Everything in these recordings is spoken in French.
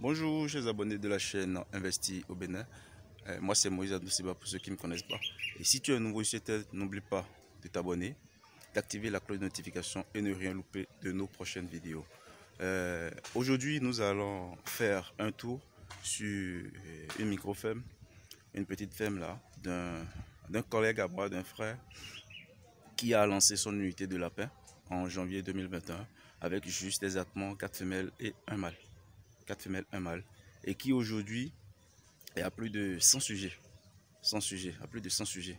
Bonjour chers abonnés de la chaîne Investi au Bénin. Moi c'est Moïse Adouciba pour ceux qui ne me connaissent pas. Et si tu es un nouveau sur cette chaîne, n'oublie pas de t'abonner, d'activer la cloche de notification et ne rien louper de nos prochaines vidéos. Aujourd'hui nous allons faire un tour sur une micro-ferme, une petite ferme là, d'un collègue à moi, d'un frère qui a lancé son unité de lapin en janvier 2021 avec juste exactement 4 femelles et un mâle. 4 femelles, un mâle, et qui aujourd'hui est à plus de 100 sujets. 100 sujets, à plus de 100 sujets.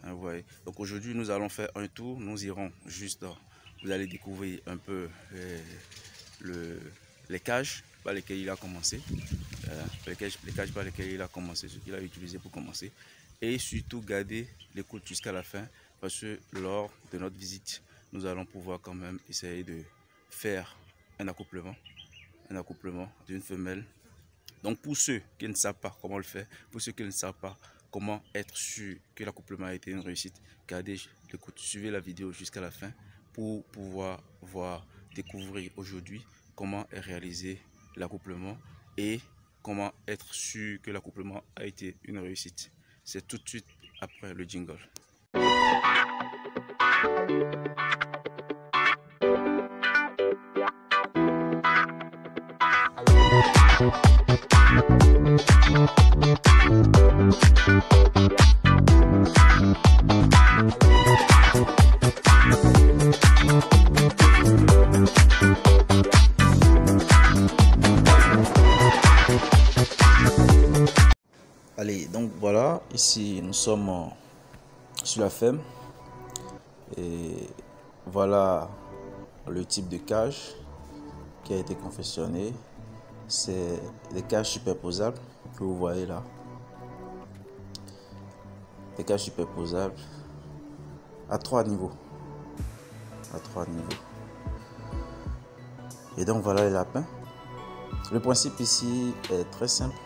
Hein, vous voyez. Donc aujourd'hui, nous allons faire un tour. Nous irons juste, vous allez découvrir un peu les cages par lesquelles il a commencé. Les cages par lesquelles il a commencé, ce qu'il a utilisé pour commencer. Et surtout, garder l'écoute jusqu'à la fin, parce que lors de notre visite, nous allons pouvoir quand même essayer de faire un accouplement d'une femelle. Donc pour ceux qui ne savent pas comment le faire, pour ceux qui ne savent pas comment être sûr que l'accouplement a été une réussite, gardez l'écoute, suivez la vidéo jusqu'à la fin pour pouvoir découvrir aujourd'hui comment est réalisé l'accouplement et comment être sûr que l'accouplement a été une réussite. C'est tout de suite après le jingle. Allez, donc voilà, ici nous sommes sur la ferme et voilà le type de cage qui a été confectionné. C'est des cages superposables que vous voyez là. Des cages superposables à 3 niveaux. À 3 niveaux. Et donc voilà les lapins. Le principe ici est très simple.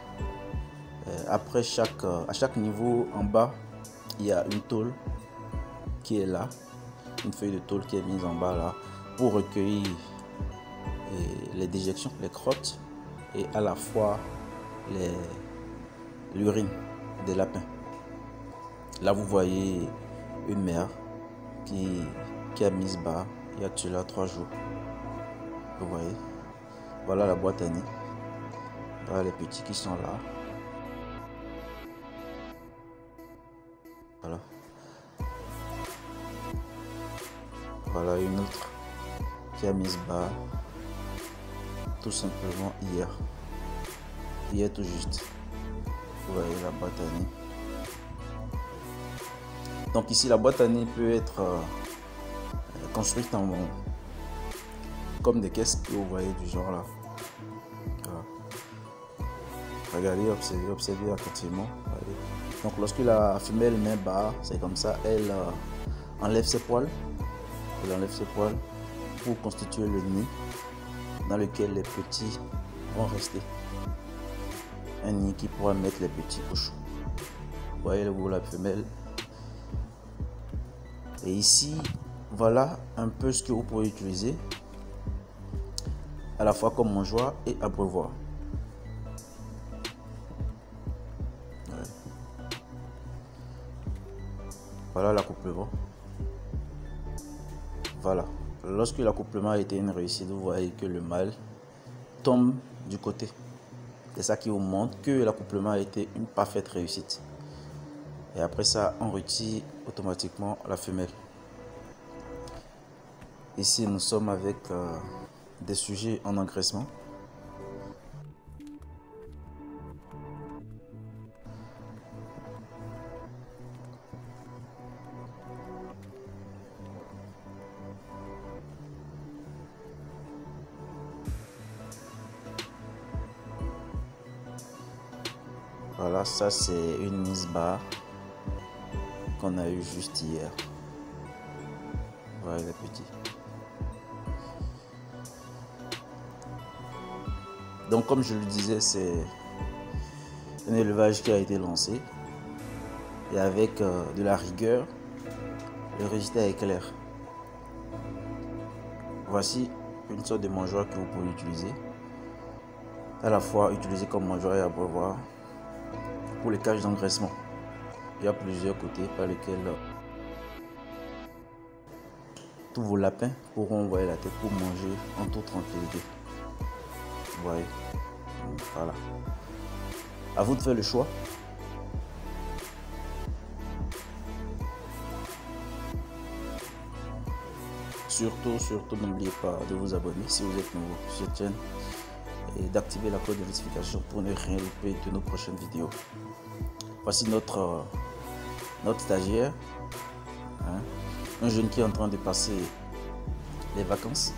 Après à chaque niveau en bas, il y a une tôle qui est là. Une feuille de tôle qui est mise en bas là pour recueillir les déjections, les crottes et à la fois l'urine des lapins. Là vous voyez une mère qui a mis bas il y a cela 3 jours. Vous voyez, voilà la boîte à nid. Voilà les petits qui sont là. Voilà. Voilà une autre qui a mis bas tout simplement hier tout juste. Vous voyez la boîte à nid. Donc ici la boîte à nid peut être construite en comme des caisses que vous voyez du genre là. Voilà. Regardez, observez attentivement. Regardez. Donc lorsque la femelle met bas, c'est comme ça, elle enlève ses poils. Elle enlève ses poils pour constituer le nid dans lequel les petits vont rester. Un nid qui pourra mettre les petits au chaud. Vous voyez la femelle. Et ici, voilà un peu ce que vous pouvez utiliser à la fois comme mangeoire et abreuvoir. Ouais. Voilà l'accouplement. Voilà. Lorsque l'accouplement a été une réussite, vous voyez que le mâle tombe du côté. C'est ça qui vous montre que l'accouplement a été une parfaite réussite. Et après ça, on retire automatiquement la femelle. Ici, nous sommes avec des sujets en engraissement. Voilà, ça c'est une mise bas qu'on a eu juste hier. Voilà les petits. Donc comme je le disais, c'est un élevage qui a été lancé et avec de la rigueur, le résultat est clair. Voici une sorte de mangeoire que vous pouvez utiliser. à la fois utilisé comme mangeoire et abreuvoir pour les cages d'engraissement. Il y a plusieurs côtés par lesquels tous vos lapins pourront envoyer la tête pour manger en toute tranquillité. Vous voyez, voilà. À vous de faire le choix. Surtout, n'oubliez pas de vous abonner si vous êtes nouveau sur cette chaîne et d'activer la cloche de notification pour ne rien louper de nos prochaines vidéos. Voici notre stagiaire, hein, un jeune qui est en train de passer les vacances